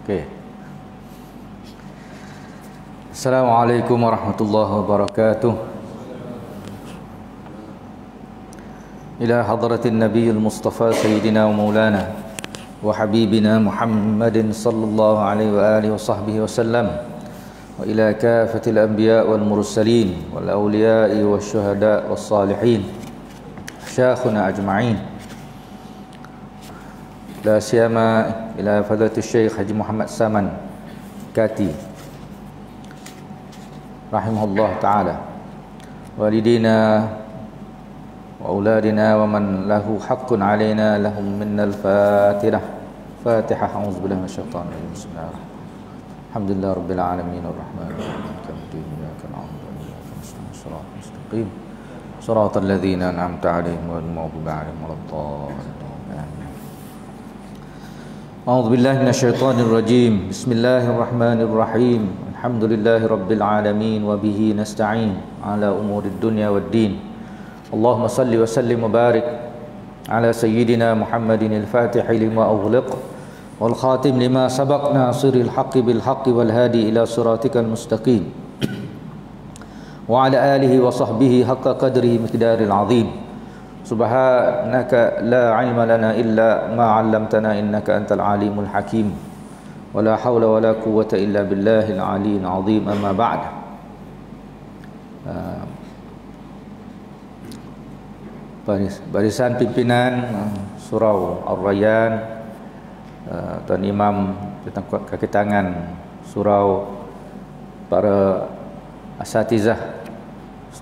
Okey. Assalamualaikum warahmatullahi wabarakatuh. Ila hadratin Nabiyil Mustafa Sayyidina wa Maulana wa Habibina Muhammadin sallallahu alaihi wa alihi wa sahbihi wa sallam, wa ila kafatil anbiya wal mursalin wal awliya'i wash syuhada was salihin syakhuna ajma'in, la siyama ila fadlatul Syekh Haji Muhammad Saman Kati rahimahullah ta'ala, walidina wa auladina wa man lahu haqqun alaina lahum minnal fatihah. Fatihah. A'udzu billahi minasyaitonir rajim. Bismillahirrahmanirrahim. Alhamdulillah rabbil alamin arrahmanir rahim maliki yaumiddin iyyaka na'budu wa iyyaka nasta'in shiratal mustaqim shiratal ladzina an'amta 'alaihim ghairil maghdubi 'alaihim waladdallin. A'udzu billahi minasyaitonir rajim. Bismillahirrahmanirrahim. Alhamdulillahi rabbil alamin wa bihi nasta'in ala umurid dunya waddin. Allahumma salli wa sallim wa barik ala sayyidina Muhammadin al-Fatih lima ughliq wal khatim lima sabaq nasiril haqqi bil haqqi wal hadi ila siratikal mustaqim wa ala alihi wa sahbihi haqqa qadrihi miqdaril azim. Subhanaka la ilma lana illa ma 'allamtana innaka antal alimul hakim. Wala haula wala quwwata illa billahil aliyyil azim. Amma ba'd. Barisan pimpinan Surau Ar-Rayyan, Tuan Imam kaki tangan surau, para asatizah,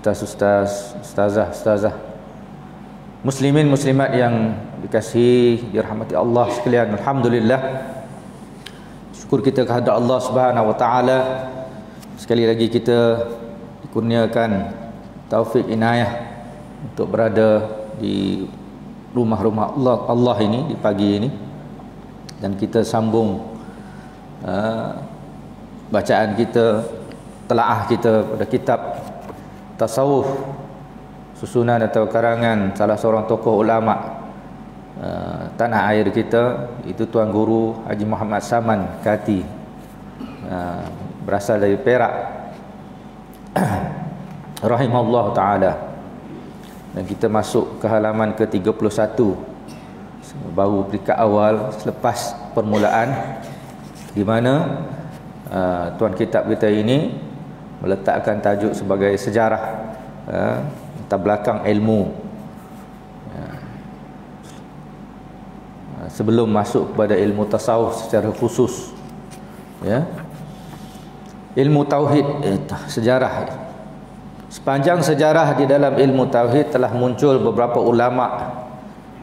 ustazah, muslimin muslimat yang dikasihi dirahmati Allah sekalian. Alhamdulillah, syukur kita kepada Allah Subhanahu wa taala, sekali lagi kita dikurniakan taufik inayah untuk berada di rumah-rumah Allah ini di pagi ini, dan kita sambung bacaan kita, telaah kita pada kitab tasawuf susunan atau karangan salah seorang tokoh ulama tanah air kita, itu Tuan Guru Haji Muhammad Saman Kati, berasal dari Perak rahimahullah ta'ala. Dan kita masuk ke halaman ke-31, baru peringkat awal selepas permulaan, di mana tuan kitab kita ini meletakkan tajuk sebagai sejarah latar belakang ilmu. Sebelum masuk kepada ilmu tasawuf secara khusus, ya, ilmu tauhid, sejarah. Sepanjang sejarah di dalam ilmu tauhid telah muncul beberapa ulama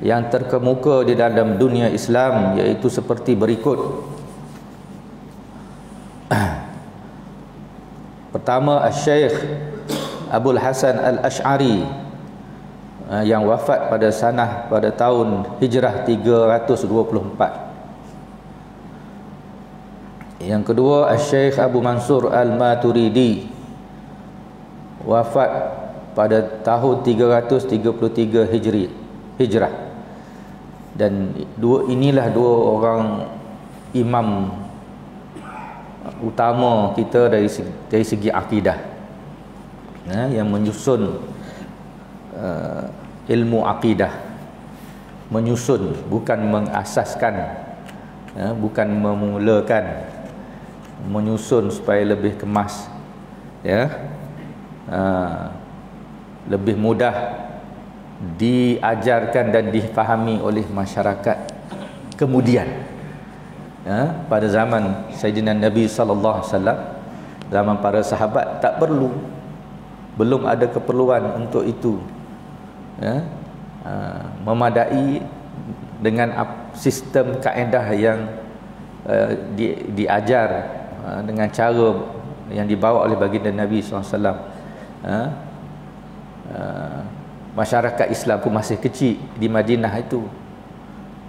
yang terkemuka di dalam dunia Islam, iaitu seperti berikut. Pertama, Syekh Abul Hasan Al-Ash'ari yang wafat pada tahun Hijrah 324. Yang kedua, Syekh Abu Mansur Al-Maturidi, wafat pada tahun 333 Hijrah. Dan inilah dua orang imam utama kita dari segi akidah, yang menyusun ilmu akidah, menyusun, bukan mengasaskan, bukan memulakan, menyusun supaya lebih kemas, ya, lebih mudah diajarkan dan difahami oleh masyarakat kemudian. Pada zaman Sayyidina Nabi sallallahu alaihi wasallam, zaman para sahabat, tak perlu, belum ada keperluan untuk itu, memadai dengan sistem kaedah yang diajar dengan cara yang dibawa oleh baginda Nabi SAW. Masyarakat Islam pun masih kecil di Madinah itu,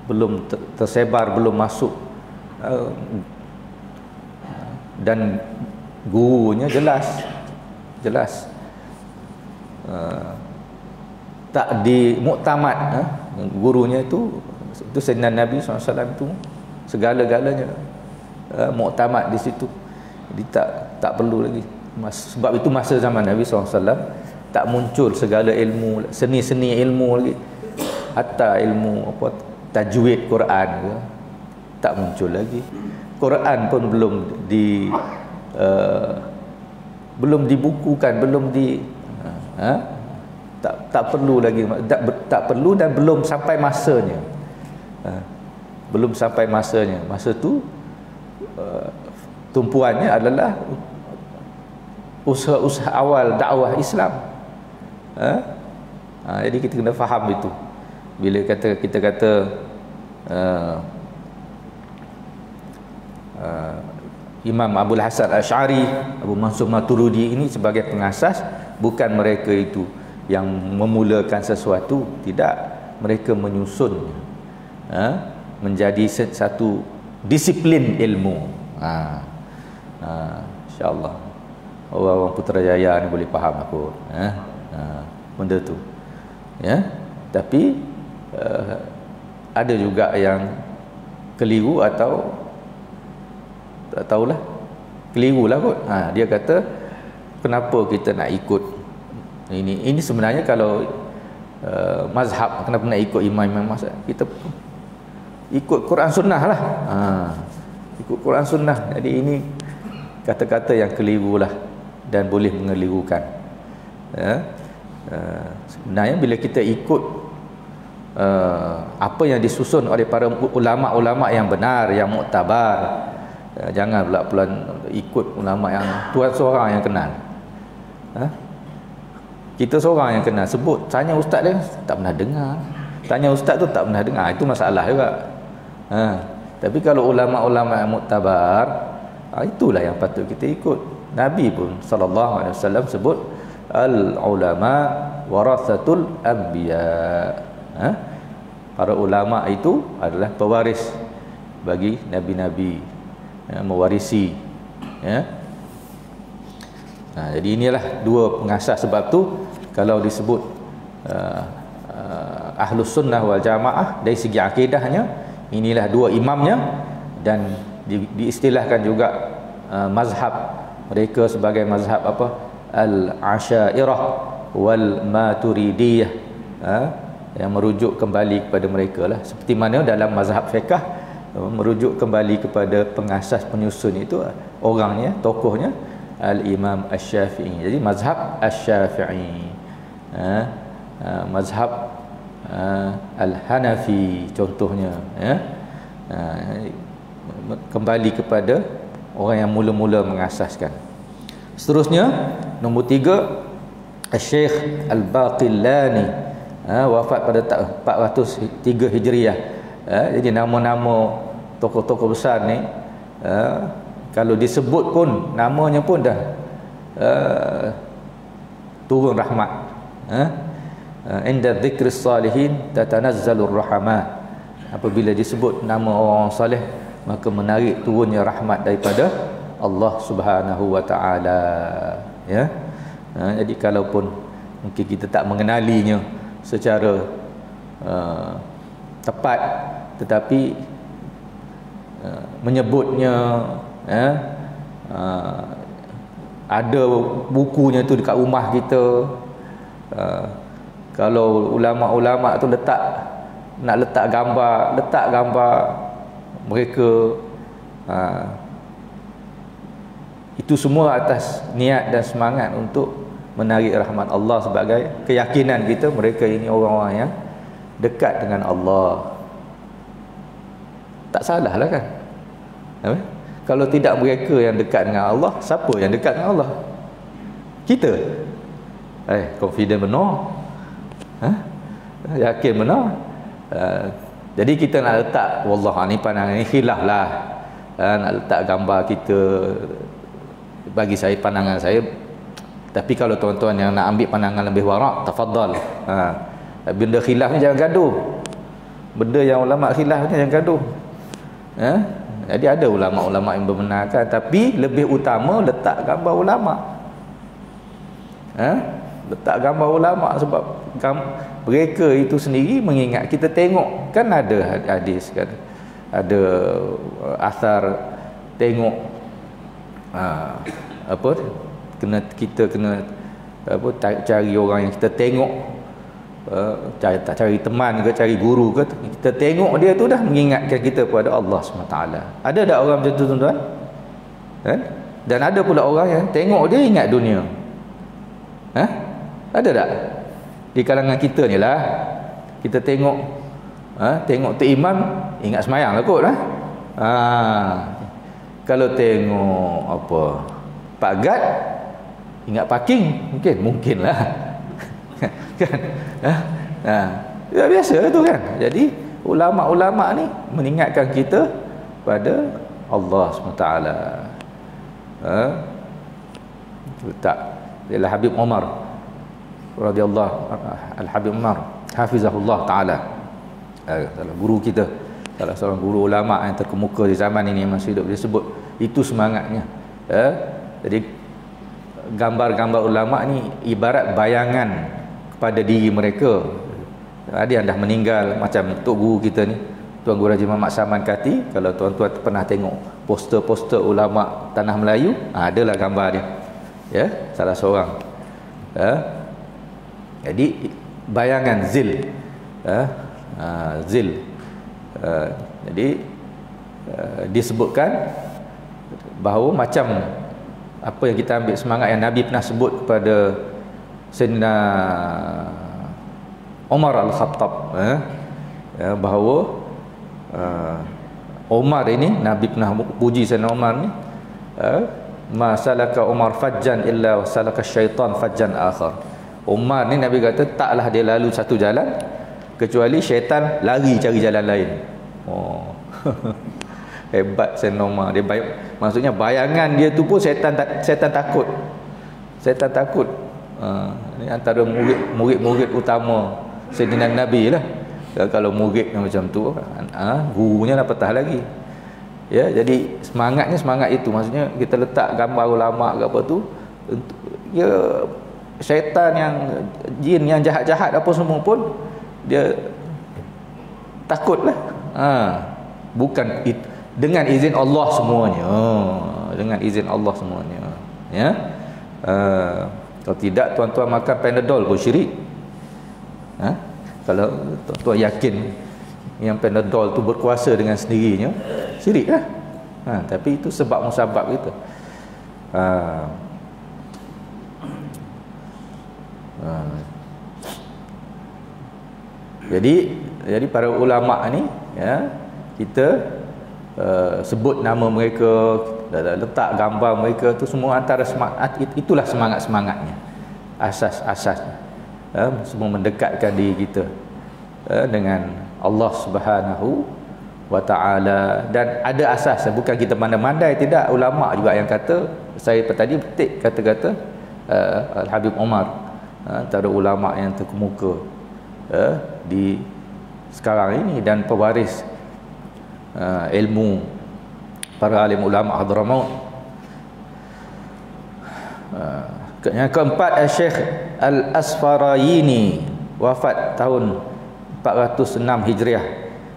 belum tersebar, belum masuk, dan gurunya jelas tak dimuktamad, gurunya itu Sayyidina Nabi SAW itu segala-galanya, muktamad di situ. Jadi tak perlu lagi. Sebab itu masa zaman Nabi SAW tak muncul segala ilmu, seni-seni ilmu lagi. Hatta ilmu apa tajwid Quran ke, tak muncul lagi. Quran pun belum dibukukan, tak perlu lagi, tak perlu dan belum sampai masanya. Belum sampai masanya. Masa tu tumpuannya adalah usaha-usaha awal dakwah Islam. Jadi kita kena faham itu. Bila kita kata Imam Abul Hasan Asy'ari, Abu Mansur Maturidi ini sebagai pengasas, bukan mereka itu yang memulakan sesuatu, tidak, mereka menyusun menjadi satu disiplin ilmu. InsyaAllah orang Putrajaya ni boleh faham aku benda tu, ya. Tapi ada juga yang keliru atau tak tahulah, kelirulah kot. Dia kata kenapa kita nak ikut ini sebenarnya kalau mazhab, kenapa nak ikut imam-imam mazhab? Kita ikut Quran Sunnah lah. Ikut Quran Sunnah. Jadi ini kata-kata yang keliru lah dan boleh mengelirukan. Sebenarnya bila kita ikut apa yang disusun oleh para ulama-ulama yang benar, yang muktabar, jangan pula ikut ulama yang tuan seorang yang kenal. Kita seorang yang kenal, sebut, tanya ustaz dia tak pernah dengar, tanya ustaz tu tak pernah dengar, itu masalah juga. Tapi kalau ulama-ulama yang muktabar, itulah yang patut kita ikut. Nabi pun sallallahu alaihi wasallam sebut al ulama warathatul anbiya. Para ulama itu adalah pewaris bagi nabi-nabi, mewarisi, jadi inilah dua pengasas. Sebab tu kalau disebut Ahlus Sunnah wal Jamaah dari segi akidahnya, inilah dua imamnya, dan diistilahkan juga mazhab mereka sebagai mazhab apa? Al-Asy'ariyah wal Maturidiyah, yang merujuk kembali kepada mereka lah. Seperti mana dalam mazhab fiqh merujuk kembali kepada pengasas penyusun itu orangnya, tokohnya Al-Imam Asy-Syafi'i. Jadi mazhab Asy-Syafi'i, mazhab Al-Hanafi contohnya, kembali kepada orang yang mula-mula mengasaskan. Seterusnya nombor 3, Syekh Al-Baqillani, wafat pada tahun 403 Hijriah. Jadi nama-nama tokoh-tokoh besar ni, kalau disebut pun namanya pun dah turun rahmat. Inda dzikris salihin tatanazzalur rahmat. Apabila disebut nama orang saleh, maka menarik turunnya rahmat daripada Allah Subhanahu wa taala, ya. Jadi kalaupun mungkin kita tak mengenalinya secara tepat, tetapi menyebutnya, ada bukunya tu dekat rumah kita. Kalau ulama-ulama tu nak letak gambar mereka, itu semua atas niat dan semangat untuk menarik rahmat Allah, sebagai keyakinan kita mereka ini orang-orang yang dekat dengan Allah. Tak salah lah kan? Kalau tidak mereka yang dekat dengan Allah, siapa yang dekat dengan Allah? Kita. Confident benar, yakin benar. Jadi kita nak letak, wallah ni pandangan ni khilaf lah, nak letak gambar kita, bagi saya, pandangan saya. Tapi kalau tuan-tuan yang nak ambil pandangan lebih warak, tafadhal. Benda khilaf ni jangan gaduh. Benda yang ulama khilaf ni jangan gaduh. Jadi ada ulama-ulama yang membenarkan, tapi lebih utama letak gambar ulama. Letak gambar ulama, sebab mereka itu sendiri mengingat. Kita tengok kan ada hadis kan, ada asar tengok apa, kita kena apa, cari orang yang kita tengok, cari teman ke, cari guru ke, kita tengok dia tu dah mengingatkan kita kepada Allah SWT. Ada tak orang macam tu tuan-tuan? Dan ada pula orang yang tengok dia ingat dunia. Ada tak? Di kalangan kita ni lah, kita tengok tengok tu imam, ingat semayang lah kot lah. Kalau tengok apa, Pak Gad, ingat parking, mungkin lah. Kan? Ya, biasa tu kan. Jadi ulama-ulama ni mengingatkan kita pada Allah SWT. Tak, ialah Habib Umar radhiyallahu Al-Habib Umar hafizahullah taala, salah guru kita, salah seorang guru ulama yang terkemuka di zaman ini masih hidup, dia sebut itu semangatnya. Jadi gambar-gambar ulama ni ibarat bayangan kepada diri mereka. Ada yang dah meninggal, macam Tok Guru kita ni, Tuan Guru Haji Muhammad Saman Kati. Kalau tuan-tuan pernah tengok poster-poster ulama tanah Melayu, adalah gambar dia, ya, salah seorang. Jadi bayangan zil, zil. Jadi disebutkan bahawa macam apa yang kita ambil semangat yang Nabi pernah sebut kepada Sayyidina Umar Al-Khattab, bahawa Umar ini, Nabi pernah puji Sayyidina Umar ni, ma salaka Umar fajjan illa salaka syaitan fajjan akhar. Umar ni Nabi kata taklah dia lalu satu jalan kecuali syaitan lari cari jalan lain. Hebat Sayyidina Umar. Dia maksudnya bayangan dia tu pun syaitan takut. Syaitan takut. Ini antara murid-murid utama Sayyidina Nabi lah. Kalau murid macam tu, gurunya dah petah lagi. Ya, jadi semangatnya semangat itu. Maksudnya kita letak gambar ulama ke apa tu, ya, syaitan yang jin yang jahat-jahat apa semua pun dia takutlah. Bukan dengan izin Allah semuanya. Dengan izin Allah semuanya. Ya. Kalau tidak tuan-tuan makan Panadol pun syirik. Kalau tuan-tuan yakin yang Panadol tu berkuasa dengan sendirinya, syirik lah. Tapi itu sebab musabab kita. Jadi para ulama ni, ya, kita sebut nama mereka, letak gambar mereka tu semua antara semangat, itulah semangat-semangatnya, asas-asasnya, semua mendekatkan diri kita dengan Allah Subhanahu wa ta'ala. Dan ada asas, bukan kita pandai-pandai, tidak. Ulama juga yang kata, saya tadi petik kata-kata Al-Habib Umar, antara ulama yang terkemuka di sekarang ini dan pewaris ilmu para alim ulama Hadramaut. Yang keempat, Syekh Al-Asfarayini, wafat tahun 406 Hijriah.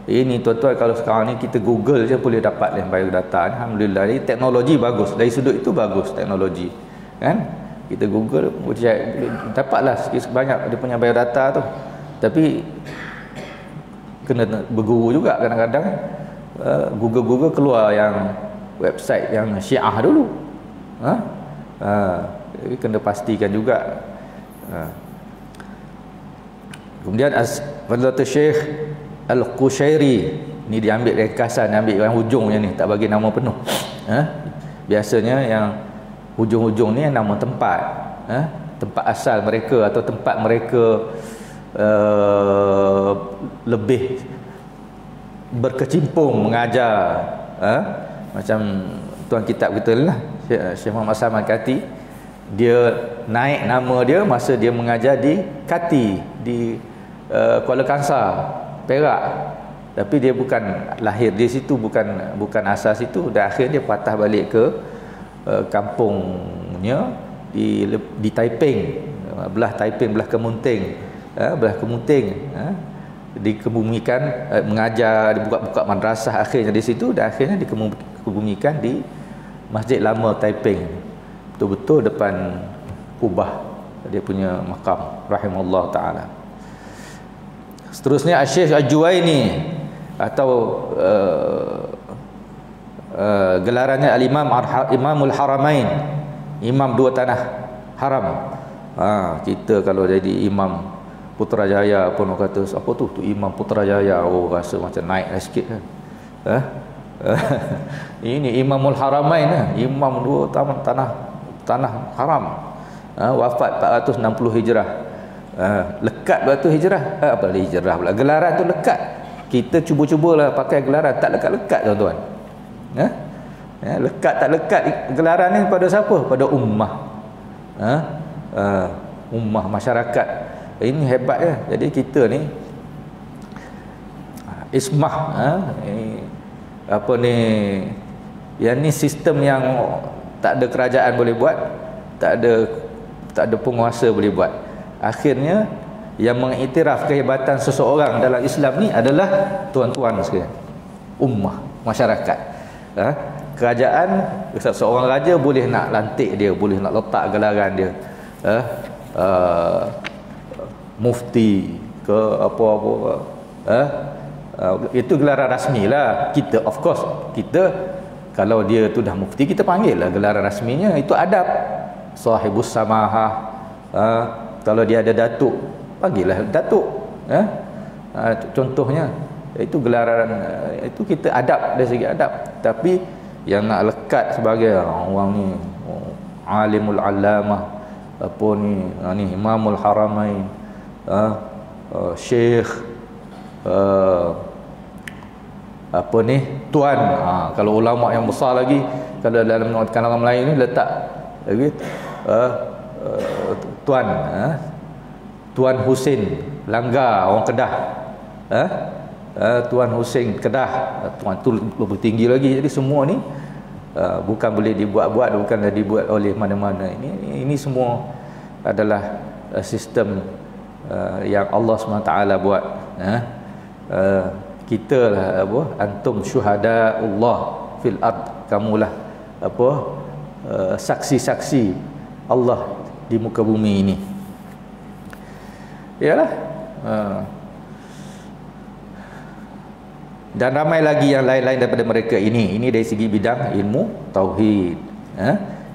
Ini tuan-tuan, kalau sekarang ni kita Google je boleh dapat yang biodata. Alhamdulillah, ini teknologi bagus. Dari sudut itu bagus teknologi, kan? Kita Google dapatlah sikit sebanyak dia punya biodata tu. Tapi kena berguru juga kadang-kadang. Google keluar yang website yang Syiah dulu. Kena pastikan juga. Kemudian Fadilatul Syekh Al-Qushairi, ni diambil ringkasan, ambil yang hujungnya ni, tak bagi nama penuh. Biasanya yang hujung-hujung ni nama tempat, tempat asal mereka atau tempat mereka lebih berkecimpung mengajar, macam tuan kitab kita lah, Syekh Muhammad Saman Kati. Dia naik nama dia masa dia mengajar di Kati, di Kuala Kangsar, Perak. Tapi dia bukan lahir di situ, bukan asal situ. Dan akhirnya dia patah balik ke kampungnya di Taiping, belah Taiping, belah Kemunting, dikemumikan, mengajar, dibuka-buka madrasah akhirnya di situ, dan akhirnya dikebumikan di Masjid Lama Taiping, betul-betul depan kubah dia punya makam rahimahullah taala. Seterusnya Syekh Al-Juwaini atau gelarannya Al-Imam Imamul Haramain, imam dua tanah haram. Kita kalau jadi imam Putrajaya pun orang kata apa tu imam Putrajaya, rasa macam naik sikit kan. Ini Imamul Haramain, imam dua tanah haram. Wafat 460 Hijrah. Lekat batu hijrah. Apa hijrah pula? Gelaran tu lekat. Kita cuba-cubalah pakai gelaran, tak lekat-lekat tuan-tuan. Lekat tak lekat gelaran ni pada siapa? Pada ummah. Ummah masyarakat. Ini hebat ya. Jadi kita ni ismah, apa ni, yang ni sistem yang tak ada kerajaan boleh buat, tak ada penguasa boleh buat. Akhirnya yang mengiktiraf kehebatan seseorang dalam Islam ni adalah tuan-tuan sekalian, ummah, masyarakat. Kerajaan, seorang raja boleh nak lantik dia, boleh nak letak gelaran dia, mufti ke apa-apa, itu gelaran rasmi lah. Kita of course, kita kalau dia tu dah mufti, kita panggil lah gelaran rasminya, itu adab. Sahibus samahah, kalau dia ada datuk, panggillah datuk. Contohnya itu gelaran, itu kita adab, dari segi adab. Tapi yang nak lekat sebagai orang ni alimul allamah, apa ni Imamul Haramain, Syekh, apa ni, tuan. Kalau ulama yang besar lagi, kalau dalam kalangan Melayu ni letak lagi tuan, Tuan Husin Langgar, orang Kedah. Tuan Husin Kedah, tuan tu lebih tinggi lagi. Jadi semua ni bukan boleh dibuat-buat, bukanlah dibuat oleh mana-mana. Ini semua adalah sistem yang Allah SWT buat. Kita lah apa, antum syuhada Allah fil ard, kamulah apa, saksi-saksi Allah di muka bumi ini. Yalah. Dan ramai lagi yang lain-lain daripada mereka ini. Ini dari segi bidang ilmu tauhid.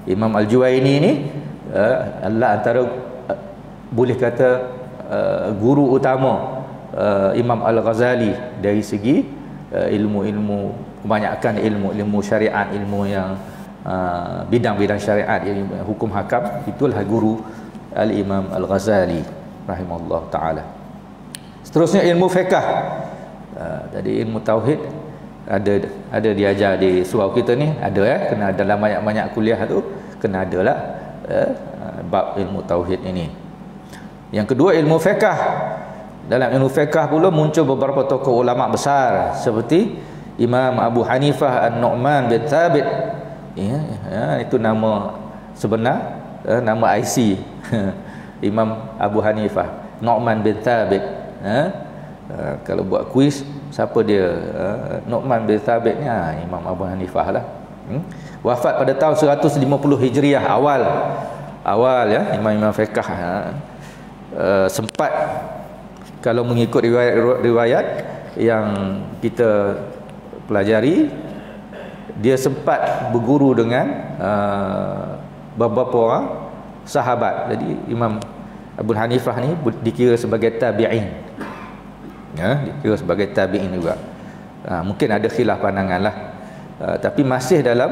Imam Al-Juwaini ini Allah antara boleh kata guru utama Imam Al-Ghazali dari segi ilmu-ilmu, kebanyakan ilmu syariat, ilmu yang bidang-bidang syariat, hukum hakam. Itulah guru Al-Imam Al-Ghazali rahimahullah ta'ala. Seterusnya ilmu fiqh. Tadi ilmu tauhid ada diajar di surau kita ni, ada kena dalam banyak-banyak kuliah tu kena adalah bab ilmu tauhid ini. Yang kedua ilmu fiqh. Dalam ilmu fiqh pula muncul beberapa tokoh ulama besar seperti Imam Abu Hanifah An-Nu'man bin Thabit. Itu nama sebenar, nama IC Imam Abu Hanifah Nu'man bin Thabit. Kalau buat kuis, siapa dia? Nu'man bin Thabit ni Imam Abu Hanifah lah. Wafat pada tahun 150 Hijriah, awal ya, imam-imam fiqh. Sempat, kalau mengikut riwayat yang kita pelajari, dia sempat berguru dengan beberapa orang sahabat. Jadi Imam Abu Hanifah ni dikira sebagai tabi'in, dikira sebagai tabi'in juga. Mungkin ada khilaf pandangan lah, tapi masih dalam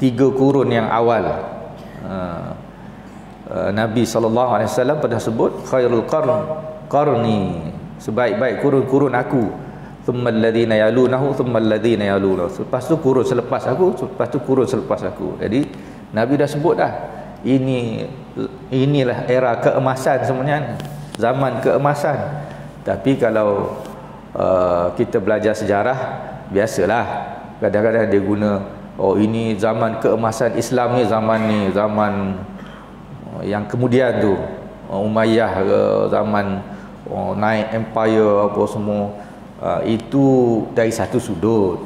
3 kurun yang awal. Nabi SAW pernah sebut khairul qarni, sebaik-baik kurun aku, thumma alladhina yalunahu, thumma alladhina yalunahu, lepas tu kurun selepas aku, lepas tu kurun selepas aku. Jadi Nabi dah sebut dah, inilah era keemasan sebenarnya, zaman keemasan. Tapi kalau kita belajar sejarah, biasalah kadang-kadang dia guna, ini zaman keemasan Islam ni, zaman yang kemudian tu Umayyah ke, zaman naik empire apa semua, itu dari satu sudut.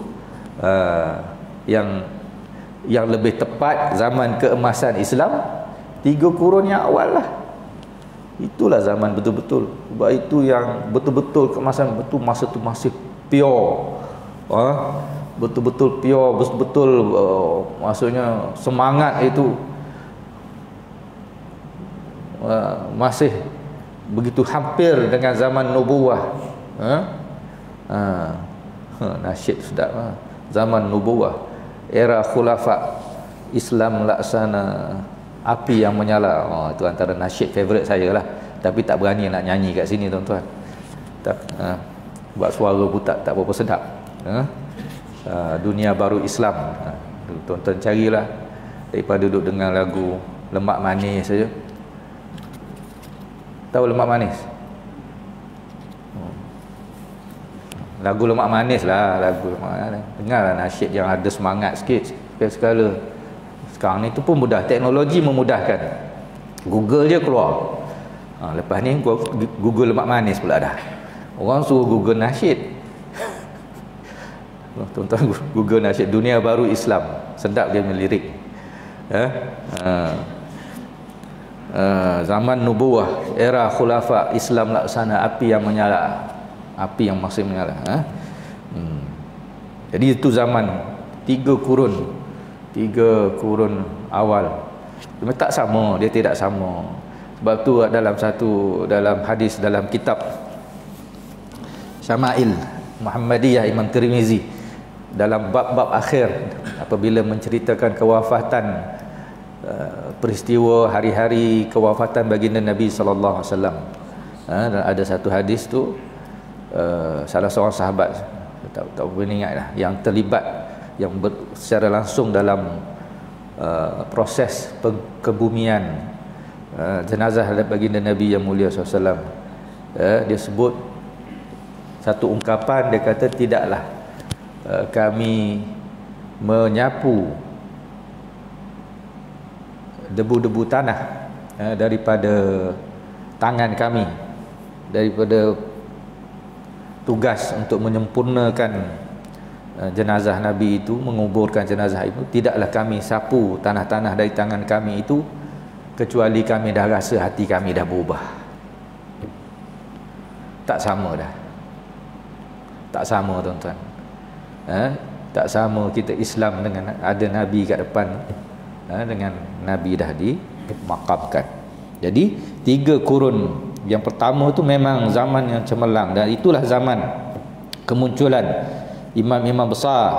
yang lebih tepat zaman keemasan Islam 3 kurun yang awal lah. Itulah zaman betul-betul. Sebab itu yang betul-betul keemasan, betul masa tu masih pure. Betul-betul pure, betul-betul maksudnya semangat itu masih begitu hampir dengan zaman nubuwah. Nasyid sedap. Zaman nubuwah, era khulafa, Islam laksana api yang menyala. Itu antara nasyid favourite saya lah. Tapi tak berani nak nyanyi kat sini tuan-tuan. Buat suara pun tak berapa sedap. Dunia baru Islam. Tuan-tuan carilah, daripada duduk dengar lagu Lemak Manis saja. Tahu Lemak Manis? Lagu Lemak Manis lah, lagu Lemak Manis. Dengarlah nasyid yang ada semangat sikit sekala. Sekarang ni tu pun mudah, teknologi memudahkan. Google je keluar. Lepas ni Google Lemak Manis pula dah. Orang suruh Google nasyid. Tuan-tuan Google nasyid Dunia Baru Islam. Sedap dia melirik. Zaman nubuwah, era khulafa, Islam laksana api yang menyala. Api yang masih menyala. Jadi itu zaman 3 kurun awal. Cuma tak sama, dia tidak sama. Sebab tu dalam hadis dalam kitab Syama'il Muhammadiyah Imam Tirmizi, dalam bab-bab akhir apabila menceritakan kewafatan, peristiwa hari-hari kewafatan baginda Nabi sallallahu alaihi wasallam, dan ada satu hadis tu, salah seorang sahabat, tak boleh ingat dah, yang terlibat secara langsung dalam proses kebumian jenazah baginda Nabi yang mulia SAW. Dia sebut satu ungkapan, dia kata, tidaklah kami menyapu debu-debu tanah daripada tangan kami, daripada tugas untuk menyempurnakan jenazah Nabi itu, menguburkan jenazah itu. Tidaklah kami sapu tanah-tanah dari tangan kami itu kecuali kami dah rasa hati kami dah berubah. Tak sama dah. Tak sama tuan-tuan. Tak sama kita Islam dengan ada Nabi kat depan, dengan Nabi dah dimakamkan. Jadi 3 kurun yang pertama tu memang zaman yang cemerlang, dan itulah zaman kemunculan imam-imam besar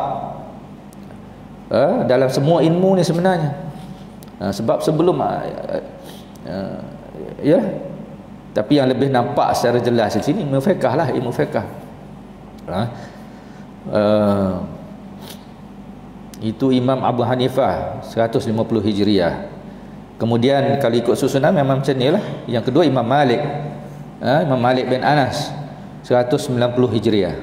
dalam semua ilmu ni sebenarnya. Sebab sebelum tapi yang lebih nampak secara jelas di sini ilmu fiqh lah, ilmu fiqh. Itu Imam Abu Hanifah 150 Hijriah. Kemudian kalau ikut susunan memang macam ni lah. Yang kedua Imam Malik, Imam Malik bin Anas 190 Hijriah.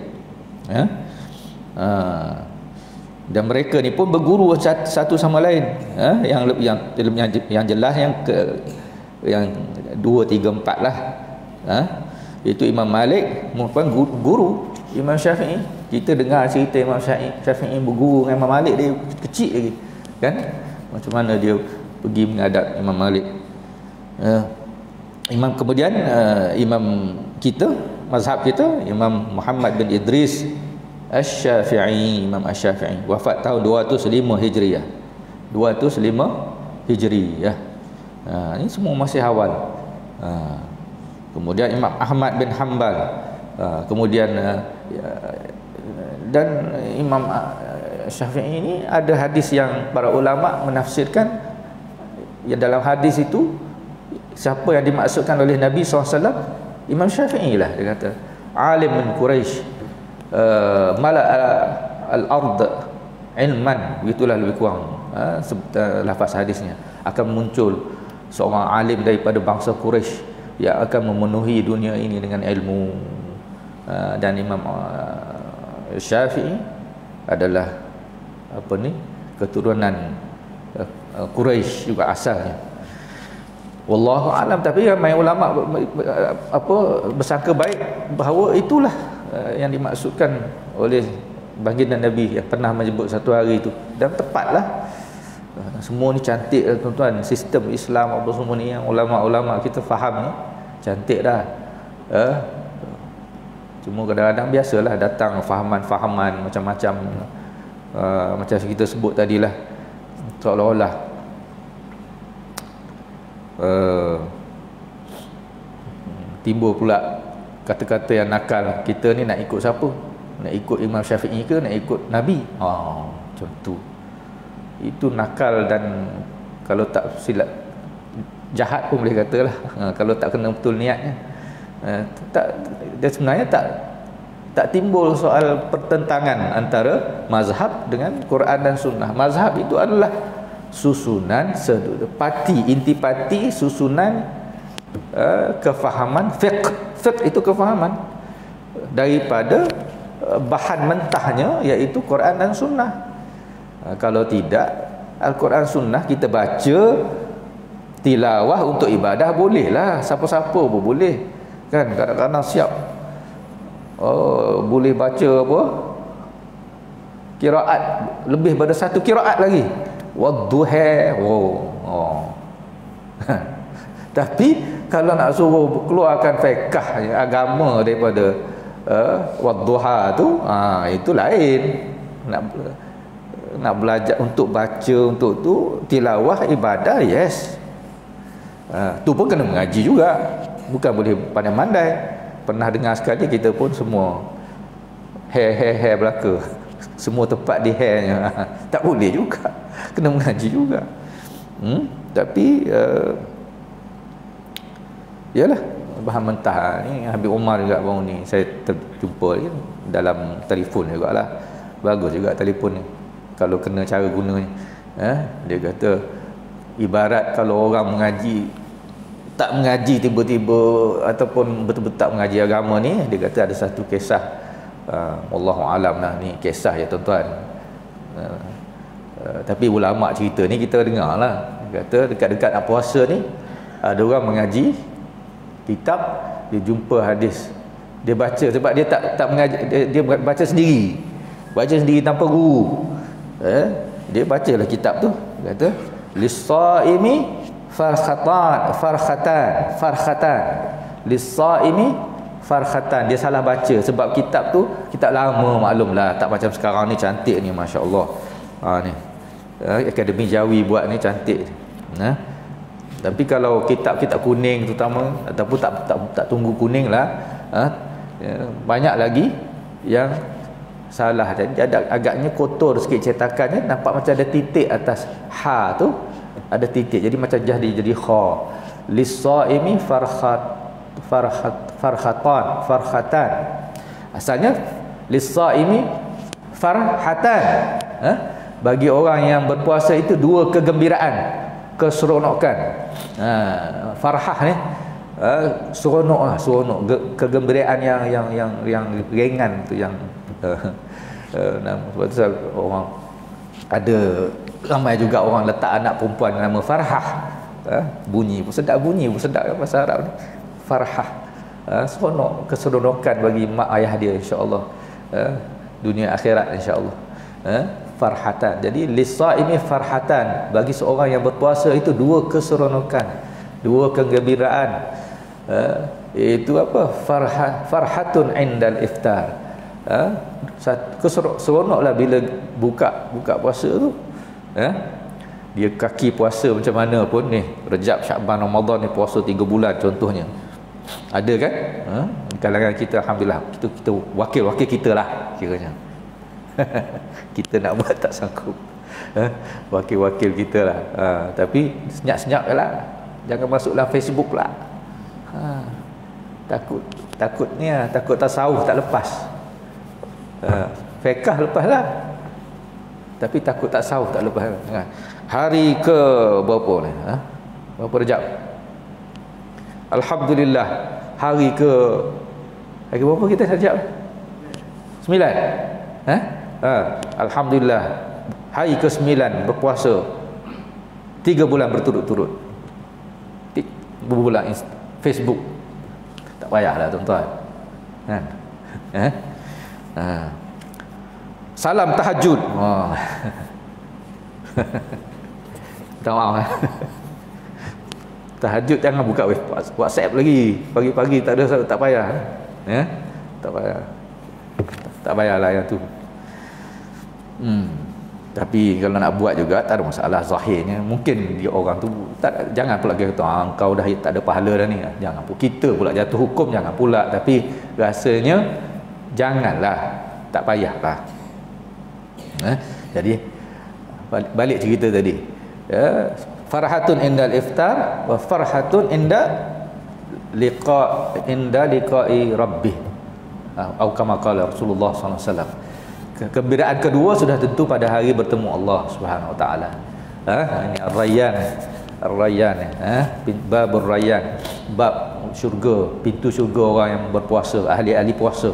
Dan mereka ni pun berguru satu sama lain. Yang jelas yang 2, 3, 4 lah. Itu Imam Malik merupakan guru Imam Syafi'i. Kita dengar cerita Imam Syafi'i berguru dengan Imam Malik, dia kecil lagi, kan? Macam mana dia pergi menghadap Imam Malik. Kemudian imam kita, mazhab kita, Imam Muhammad bin Idris Asy-Syafi'i, Imam Asy-Syafi'i, wafat tahun 205 Hijriah. 205 Hijriah. Ini semua masih awal. Kemudian Imam Ahmad bin Hanbal, kemudian dan Imam Syafi'i ini ada hadis yang para ulama menafsirkan, yang dalam hadis itu siapa yang dimaksudkan oleh Nabi SAW? Imam Syafi'i lah. Dia kata alim min Quraisy, mala'a al-ard ilman, begitulah lebih kurang lafaz hadisnya. Akan muncul seorang alim daripada bangsa Quraisy yang akan memenuhi dunia ini dengan ilmu. Dan Imam Syafi'i adalah keturunan Quraisy juga asalnya. Wallahu alam. Tapi ramai ulama bersangka baik bahawa itulah yang dimaksudkan oleh baginda Nabi yang pernah menyebut satu hari itu, dan tepatlah. Semua ni cantik lah tuan-tuan, sistem Islam apa semua ni yang ulama-ulama kita faham ni cantik dah. Cuma kadang-kadang biasalah datang fahaman-fahaman macam-macam, macam kita sebut tadilah, seolah-olah timbul pula kata-kata yang nakal. Kita ni nak ikut siapa? Nak ikut Imam Syafi'i ke nak ikut Nabi? Macam tu. Itu nakal, dan kalau tak silap jahat pun boleh katalah, kalau tak kena betul niatnya. Dia sebenarnya tak timbul soal pertentangan antara mazhab dengan Quran dan sunnah. Mazhab itu adalah susunan intipati susunan kefahaman fiqh. Fiqh itu kefahaman daripada bahan mentahnya, iaitu Quran dan sunnah. Kalau tidak, Al-Quran sunnah kita baca tilawah untuk ibadah bolehlah, siapa-siapa pun boleh kan. Kadang-kadang siap boleh baca apa qiraat, lebih pada satu qiraat lagi, wadduha. Tapi kalau nak suruh keluarkan fiqh agama daripada wadduha tu, itu lain. Nak belajar untuk baca, untuk tu tilawah ibadah, yes. Tu pun kena mengaji juga, bukan boleh pandai-pandai. Pernah dengar sekali kita pun semua hair belaka, semua tepat di hairnya. Tak boleh juga, kena mengaji juga. Tapi yalah, bahan mentah ni Habib Umar juga baru ni saya terjumpa dalam telefon jugalah. Bagus juga telefon ni kalau kena cara gunanya. Dia kata ibarat kalau orang mengaji, tak mengaji tiba-tiba ataupun betul-betul tak mengaji agama ni, dia kata ada satu kisah, wallahu alam lah ni kisah ya tuan-tuan, tapi ulama cerita ni kita dengar lah. Dia kata dekat-dekat nak puasa ni ada orang mengaji kitab, dia jumpa hadis, dia baca, sebab dia tak mengaji, dia baca sendiri tanpa guru. Dia bacalah kitab tu, dia kata lis-saimi farkhatan lis-saimi farkhatan. Dia salah baca sebab kitab tu kitab lama, maklumlah, tak macam sekarang ni cantik ni, masya-Allah. Ni Akademi Jawi buat ni cantik. Tapi kalau kitab-kitab kuning terutama, ataupun tak tunggu kuning lah, banyak lagi yang salah. Jadi agaknya kotor sikit cetakannya, nampak macam ada titik atas ha tu, ada titik, jadi macam jadi kha. Lis-saimi farkhatan. Asalnya lis-saimi farhatan. Bagi orang yang berpuasa itu dua kegembiraan, keseronokan. Farhah ni seronok, kegembiraan yang ringan tu, yang sebab tu orang ada ramai juga orang letak anak perempuan nama Farhah. Bunyi pun sedap kan bahasa Arab ni. Farhah, seronok, keseronokan bagi mak ayah dia, insya-Allah, dunia akhirat, insya-Allah. Farhatan. Jadi lis-saimi farhatan, bagi seorang yang berpuasa itu dua keseronokan, dua kegembiraan. Itu apa? Farhatun indal iftar. Seronoklah bila buka puasa tu. Dia kaki puasa macam mana pun ni, Rejab, Syakban, Ramadan ni puasa 3 bulan contohnya. Ada kan? Kalangan kita, alhamdulillah, kita wakil kita lah kiranya. Kita nak buat tak sanggup. Wakil-wakil kita lah. Tapi senyap-senyap lah, jangan masuk dalam Facebook lah. Takut ni lah, takut tasawuf tak lepas. Fiqh lepas lah, tapi takut tasawuf tak lepas. Hari ke berapa ni? Berapa Rejab? Alhamdulillah, hari berapa kita Rejab? 9. Alhamdulillah, hari ke-9 berpuasa 3 bulan berturut-turut. Berbulan Facebook. Tak payahlah tuan-tuan. salam tahajud. Minta maaf. Tahajud jangan buka WhatsApp lagi. Pagi-pagi tak ada, tak payah. Ya? Tak payah. Tak payahlah yang tu. Tapi kalau nak buat juga tak ada masalah zahirnya. Mungkin dia orang tu jangan pula dia kata kau dah tak ada pahala dah ni. Jangan pula kita pula jatuh hukum, jangan pula. Tapi rasanya janganlah, tak payahlah. Jadi balik cerita tadi. Farhatun indal iftar wa farhatun inda liqa'i rabbih. Atau kama qala Rasulullah sallallahu alaihi wasallam. Kegembiraan kedua sudah tentu pada hari bertemu Allah Subhanahu wa taala. Ini ar-rayyan, babur rayyan, bab syurga, pintu syurga orang yang berpuasa, ahli-ahli puasa.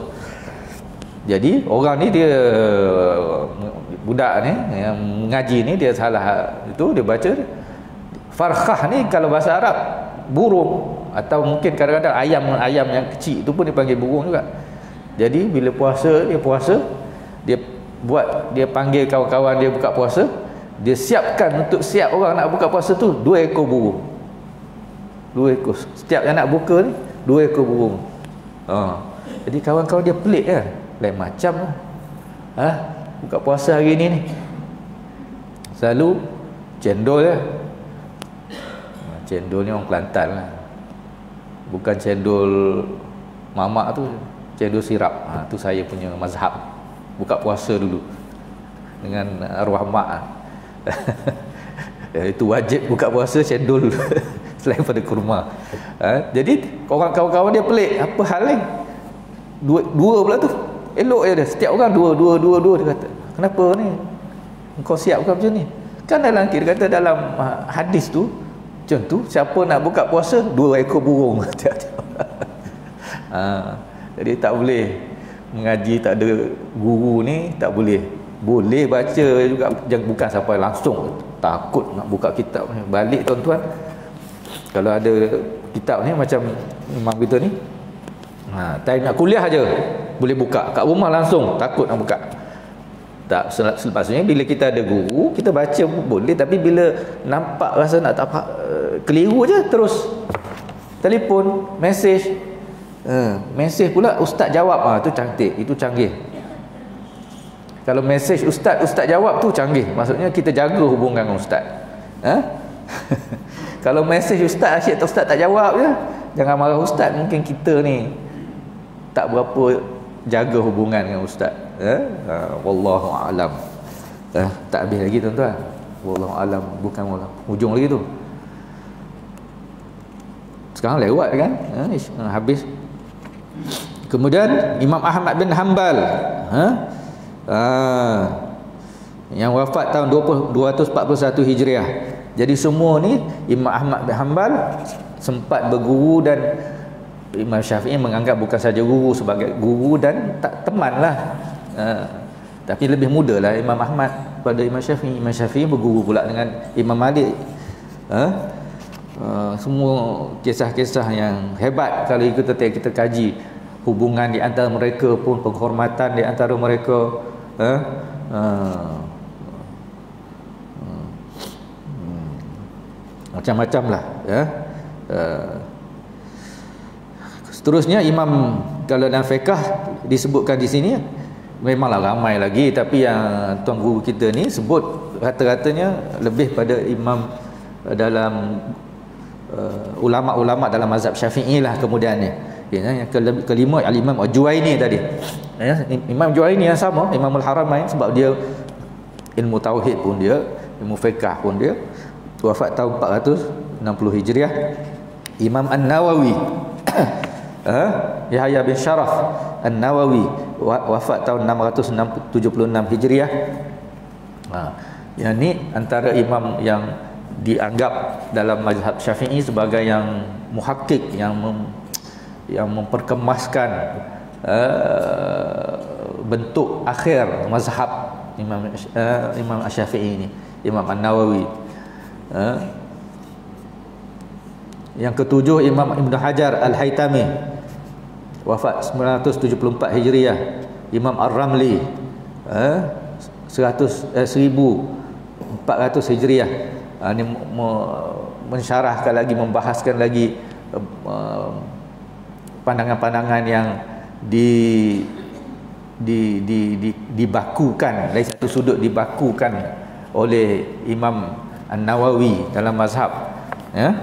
Jadi orang ni dia, budak ni yang mengaji ni, dia salah itu, dia baca farkhah ni kalau bahasa Arab burung, atau mungkin kadang-kadang ayam yang kecil itu pun dipanggil burung juga. Jadi bila puasa, dia panggil kawan-kawan dia buka puasa, dia siapkan untuk siap orang nak buka puasa tu 2 ekor burung. 2 ekor. Setiap yang nak buka ni 2 ekor burung. Jadi kawan-kawan dia pelik kan. Lain macam lah. Buka puasa hari ni selalu cendol je. Cendol ni orang Kelantan lah. Bukan cendol mamak tu, cendol sirap. Tu saya punya mazhab. Buka puasa dulu dengan arwah mak. Itu wajib buka puasa cendol selain pada kurma. Jadi kawan-kawan dia pelik, apa hal ni? Dua pula tu. Elok je dia, setiap orang dua dia kata. Kenapa ni? Engkau siap bukan macam ni? Kan dalam dia kata dalam hadis tu macam tu, siapa nak buka puasa 2 ekor burung. Jadi tak boleh mengaji tak ada guru ni, tak boleh. Boleh baca juga, jangan bukan sampai langsung takut nak buka kitab ni. Balik tuan-tuan, kalau ada kitab ni macam imam kita ni, time nak kuliah aja boleh buka, kat rumah langsung takut nak buka. Tak, sepatutnya bila kita ada guru, kita baca boleh, tapi bila nampak rasa nak tak keliru je, terus telefon, mesej. Mesej pula ustaz jawab, tu cantik, itu canggih. Kalau mesej ustaz jawab tu canggih, maksudnya kita jaga hubungan dengan ustaz. Kalau mesej ustaz asyik ustaz tak jawab je, jangan marah ustaz, mungkin kita ni tak berapa jaga hubungan dengan ustaz. Wallahu a'lam. Tak habis lagi tuan-tuan. Wallahu a'lam, bukan wallah, hujung lagi tu. Sekarang lewat kan, habis. Kemudian Imam Ahmad bin Hanbal, yang wafat tahun 241 Hijriah. Jadi semua ni Imam Ahmad bin Hanbal sempat berguru, dan Imam Syafi'i menganggap bukan saja guru, sebagai guru dan teman lah. Tapi lebih muda lah Imam Ahmad pada Imam Syafi'i. Imam Syafi'i berguru pula dengan Imam Malik. Semua kisah-kisah yang hebat kalau kita kaji hubungan di antara mereka pun, penghormatan di antara mereka, macam-macam lah. Seterusnya imam, kalau dalam fiqh disebutkan di sini, memanglah ramai lagi, tapi yang tuan guru kita ni sebut rata-ratanya lebih pada imam dalam ulama-ulama dalam mazhab Syafi'i lah. Kemudiannya yang kelima Al-Imam Al-Juwaini tadi, Imam Juwaini yang sama Imamul Haramain, sebab dia ilmu tauhid pun dia, ilmu fiqh pun dia, wafat tahun 460 Hijriah. Imam An-Nawawi Yahya bin Sharaf An-Nawawi wafat tahun 676 Hijriah. Yang ni antara imam yang dianggap dalam mazhab Syafi'i sebagai yang muhakkik, yang memperkemaskan bentuk akhir mazhab Imam Syafi'i ini, Imam An-Nawawi. Yang ketujuh Imam Ibn Hajar Al-Haytami, wafat 974 Hijriah. Imam Ar-Ramli 1400 Hijriah. Ini mensyarahkan lagi, membahaskan lagi pandangan-pandangan yang dibakukan dari satu sudut, dibakukan oleh Imam An-Nawawi dalam mazhab, ya.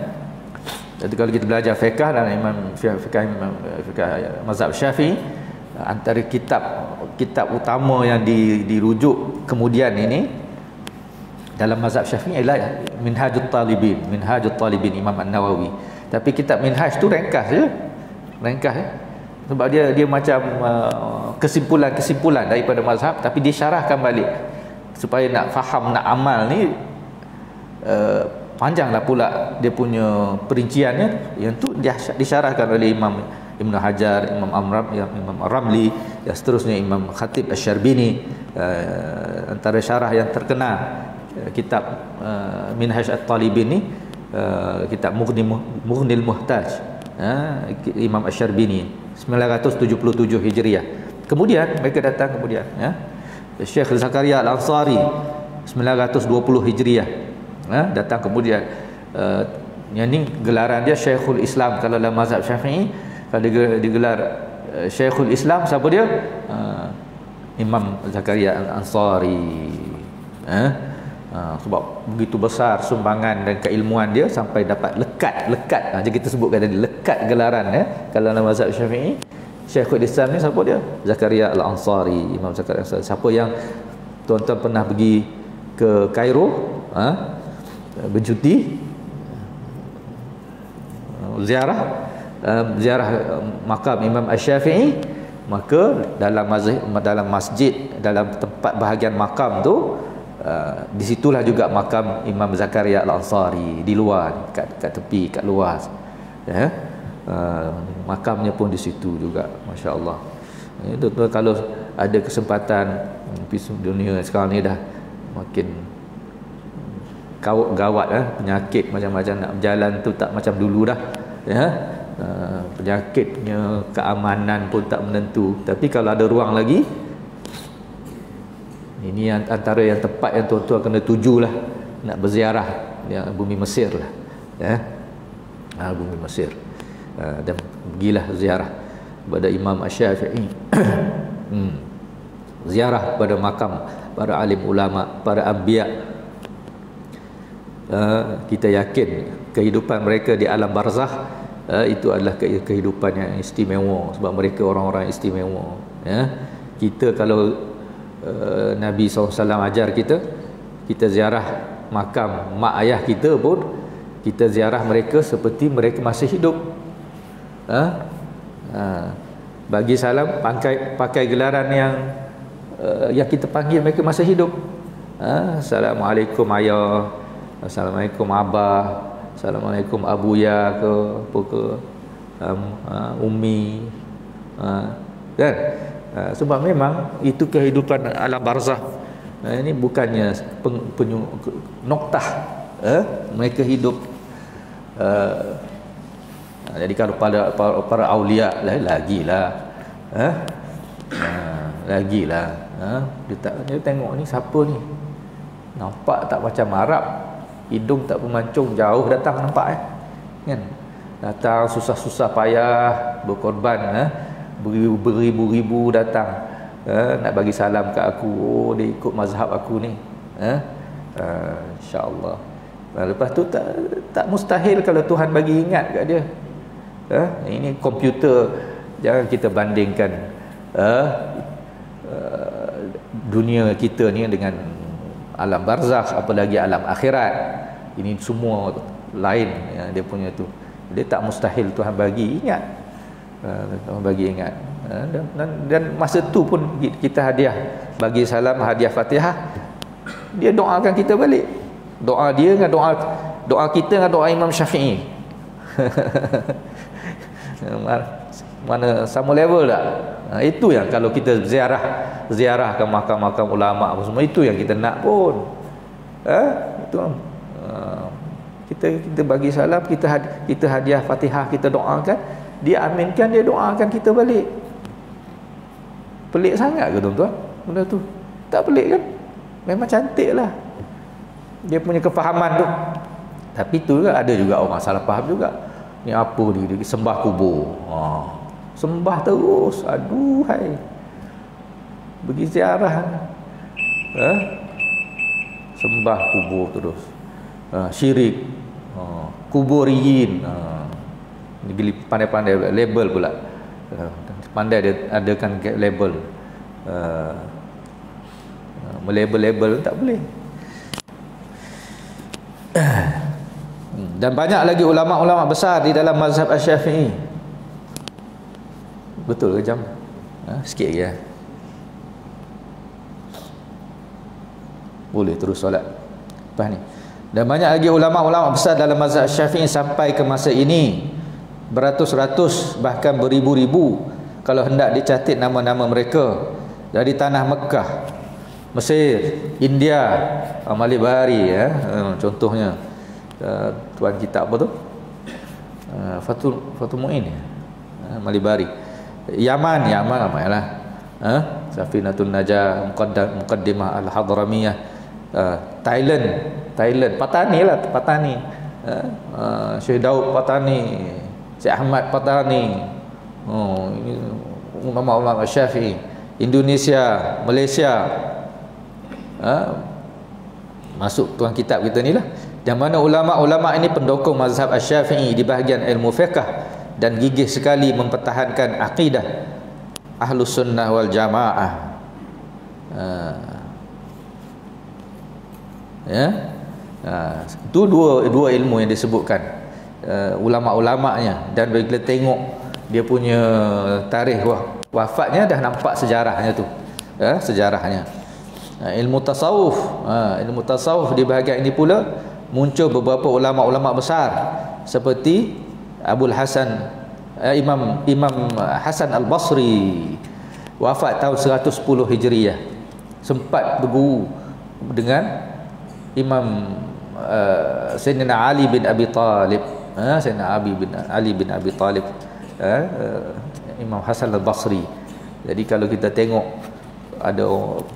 Jadi kalau kita belajar fiqh dalam fiqh mazhab Syafi'i, antara kitab utama yang dirujuk kemudian ini dalam mazhab Syafi'i ialah Minhajut Talibin Imam An-Nawawi. Tapi kitab Minhaj tu ringkas je. Sebab dia macam kesimpulan daripada mazhab, tapi dia syarahkan balik supaya nak faham, nak amal ni panjanglah pula dia punya perinciannya. Yang tu disyarahkan oleh Imam Ibn Hajar, Imam Ramli, dan seterusnya, Imam Khatib Asy-Syarbini. Antara syarah yang terkenal kitab Minhaj At-Talibin ni, kitab Mughnil Muhtaj, Imam Asy-Syarbini, 977 Hijriah. Kemudian mereka datang kemudian, ya, Syekh Zakaria Al-Ansari 920 Hijriah, datang kemudian. Yang ni gelaran dia Syekhul Islam kalau dalam mazhab Syafi'i. Kalau digelar Syekhul Islam, siapa dia? Imam Zakaria Al-Ansari. Sebab begitu besar sumbangan dan keilmuan dia sampai dapat lekat. Jadi kita sebutkan tadi lekat gelaran, ya. Kalau dalam mazhab Syafi'i, Syekhul Islam ni siapa dia? Zakaria Al-Ansari, Imam Zakaria Al-Ansari. Siapa yang tuan-tuan pernah pergi ke Kairo, bercuti, ziarah makam Imam Asy-Syafi'i, maka dalam masjid, dalam tempat bahagian makam tu, di situlah juga makam Imam Zakaria Al-Ansari, di luar, kat tepi, kat luar, ya. Makamnya pun di situ juga, masya-Allah. Itu kalau ada kesempatan dunia sekarang ni dah makin gawat, penyakit macam-macam, nak berjalan tu tak macam dulu dah, ya. Penyakitnya, keamanan pun tak menentu. Tapi kalau ada ruang lagi, ini antara yang tepat yang tuan-tuan kena tujulah, nak berziarah, ya, bumi Mesir lah, ya. Bumi Mesir, dan pergilah ziarah kepada Imam Asy-Syafi'i. Ziarah pada makam para alim ulama, para anbiya. Kita yakin kehidupan mereka di alam barzakh, itu adalah kehidupan yang istimewa, sebab mereka orang-orang istimewa, ya. Kita kalau Nabi SAW ajar kita ziarah makam mak ayah kita pun, kita ziarah mereka seperti mereka masih hidup. Bagi salam pakai gelaran yang kita panggil mereka masih hidup. Assalamualaikum ayah, assalamualaikum abah, assalamualaikum abuya ke apa ke, ummi, kan? Sebab memang itu kehidupan alam barzakh. Ini bukannya noktah, mereka hidup. Jadi kalau para aulia lagilah, dia tengok ni siapa ni, nampak tak macam Arab, hidung tak pemancung, jauh datang nampak, kan? Datang susah-susah payah berkorban, beribu-ribu datang, nak bagi salam kat aku. Oh, dia ikut mazhab aku ni, insya-Allah. Lepas tu tak mustahil kalau Tuhan bagi ingat kat dia. Ini komputer, jangan kita bandingkan dunia kita ni dengan alam barzakh, apalagi alam akhirat. Ini semua lain, ya, dia punya tu. Dia tak mustahil Tuhan bagi ingat. Tuhan bagi ingat. Dan masa tu pun kita hadiah bagi salam, hadiah Fatihah, dia doakan kita balik. Doa dia dengan doa kita dengan doa Imam Syafi'i. Mana sama level tak? Itu yang kalau kita ziarah ke makam-makam ulama apa semua, itu yang kita nak pun. Itu kita bagi salam, kita hadiah Fatihah, kita doakan, dia aminkan, dia doakan kita balik. Pelik sangat ke tuan-tuan benda tu? Tak pelik kan? Memang cantik lah dia punya kefahaman tu. Tapi tu juga ada juga orang salah faham juga. Ni apa dia sembah kubur. Sembah terus. Aduhai. Pergi ziarah. Sembah kubur terus. Syirik. Kuburiyin. Dia pandai-pandai label pula. Pandai dia adakan label. Melabel-label tak boleh. Dan banyak lagi ulama-ulama besar di dalam mazhab Asy-Syafi'i. Betul ke jam? Sikit lagi ya. Boleh terus solat. Lepas ni. Dan banyak lagi ulama-ulama besar dalam mazhab Asy-Syafi'i sampai ke masa ini. Beratus-ratus bahkan beribu-ribu kalau hendak dicatat nama-nama mereka dari tanah Mekah, Mesir, India, Malik Bahari ya, contohnya tuan kitab apa tu? Fathul Muin ya. Malik Bahari. Yaman ramailah. Safinatun Najah, Muqaddimah Al-Hadramiyah. Thailand, Patani. Syekh Daud Patani, Syekh Ahmad Patani. Ini ulama-ulama Syafi'i. Indonesia, Malaysia. Masuk tuan kitab kita ni lah. Yang mana ulama-ulama ini pendukung mazhab Asy-Syafi'i di bahagian ilmu fiqh dan gigih sekali mempertahankan akidah Ahlus Sunnah wal Jamaah. Itu dua ilmu yang disebutkan ulama-ulamanya. Dan bila tengok dia punya tarikh wafatnya dah nampak sejarahnya tu. Sejarahnya. Ilmu tasawuf di bahagian ini pula muncul beberapa ulama-ulama besar seperti Imam Hasan Al-Basri, wafat tahun 110 Hijriah, sempat berguru dengan Imam Sayyidina Ali bin Abi Talib. Sayyidina Ali bin Abi Talib, Imam Hasan Al-Basri. Jadi kalau kita tengok ada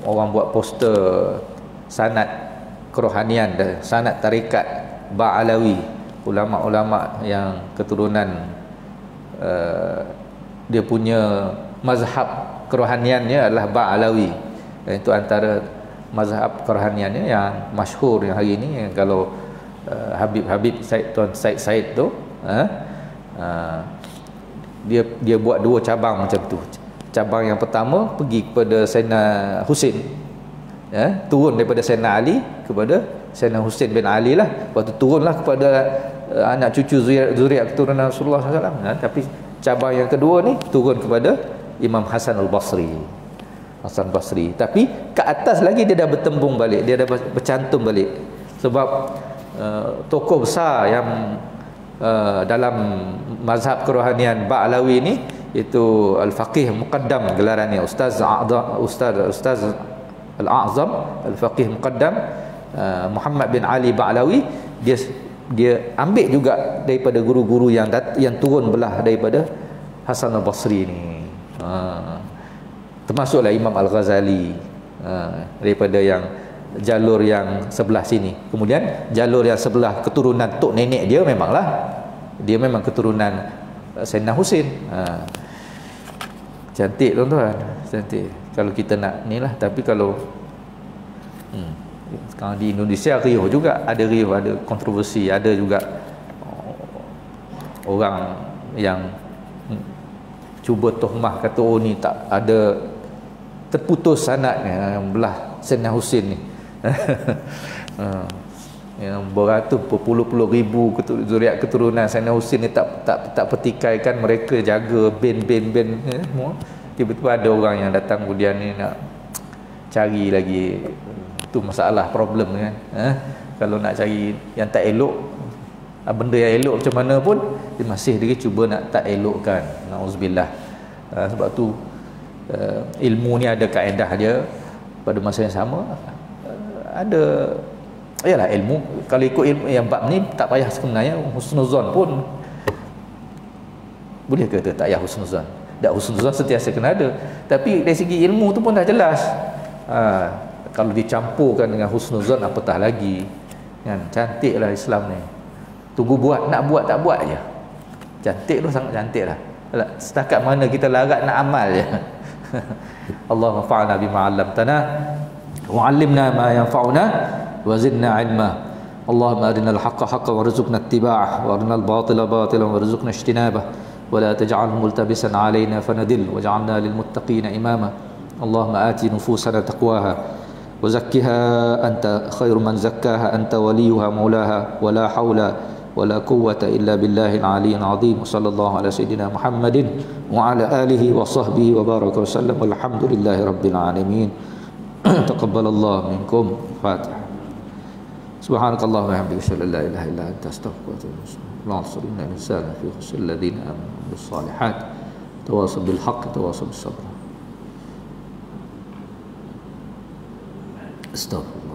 orang buat poster sanad kerohanian dan sanad tarekat Ba'alawi, ulama-ulama yang keturunan dia punya mazhab kerohaniannya adalah Ba'alawi. Dan itu antara mazhab kerohaniannya yang masyhur yang hari ini, yang kalau Habib Tuan Said tu dia buat dua cabang macam tu. Cabang yang pertama pergi kepada Sayyidina Husin, turun daripada Sayyidina Ali kepada Sayyidina Husin bin Ali lah. Lepas tu turunlah kepada anak cucu zuriat keturunan Rasulullah SAW. Tapi cabang yang kedua ni turun kepada Imam Hasan Al-Basri. Tapi ke atas lagi dia dah bertembung balik, dia dah bercantum balik. Sebab tokoh besar yang dalam mazhab kerohanian Ba'alawi ni, itu Al-Faqih Muqaddam gelarannya, Ustaz Al-A'zam Al-Faqih Muqaddam Muhammad bin Ali Ba'alawi. Dia ambil juga daripada guru-guru yang turun belah daripada Hasan Al-Basri ni. Termasuklah Imam Al-Ghazali, daripada yang jalur yang sebelah sini. Kemudian jalur yang sebelah keturunan tok nenek dia dia memang keturunan Sayyidina Husin. Cantik tuan-tuan, cantik kalau kita nak ni lah. Tapi kalau sekarang di Indonesia riuh juga, ada kontroversi, ada juga orang yang cuba tuhmah kata ni tak ada, terputus sanadnya yang belah Sayyidina Husin ni. Yang beratus berpuluh-puluh ribu zuriat keturunan Sayyidina Husin ni tak pertikaikan, mereka jaga ben semua. Tiba-tiba ada orang yang datang kemudian ni nak cari lagi. Itu masalah, problem kan. Kalau nak cari yang tak elok, benda yang elok macam mana pun dia masih cuba nak tak elokkan. Nauzubillah. Sebab tu ilmu ni ada kaedah dia. Pada masa yang sama ada, yalah, ilmu kalau ikut ilmu yang bab ni tak payah sebenarnya husnuzon pun boleh kata tak payah husnuzon. Tak, husnuzon sentiasa kena ada, tapi dari segi ilmu tu pun dah jelas. Kalau dicampurkan dengan husnuzon apatah lagi kan. Cantiklah Islam ni. Tunggu buat, nak buat tak buat je. Cantik tu, sangat cantik lah. Setakat mana kita larat nak amal je. Allahumma fa'alna bima 'allamtana wa 'allimna ma yanfa'una wa zidna 'ilma. Allahumma arinal haqqa haqqan warzuqna ittiba'ah wa arinal batila batilan warzuqna ijtinabah wa la taj'alhu multabisan 'alaina fanadil waj'alna lil muttaqina imama. Allahumma ati nufusana taqwaha wa zakkiha anta khairu man zakkaha anta waliyuha maulaha wa la hawla wa la quwwata illa billahil aliyyil azim. Sallallahu ala sayidina Muhammadin wa ala alihi wa sahbihi wa baraka wa sallam. Walhamdulillahi rabbil alamin. Taqabbalallahu minkum. Fatihah. Subhanakallahumma wa bihamdika asyhadu an la ilaha illa anta astaghfiruka wa atubu ilaik. Allahumma salli ala insana fi khusl alladziina amanu bis salihat tawasaw bil haqq tawasaw bis sabr. Astaghfirullah.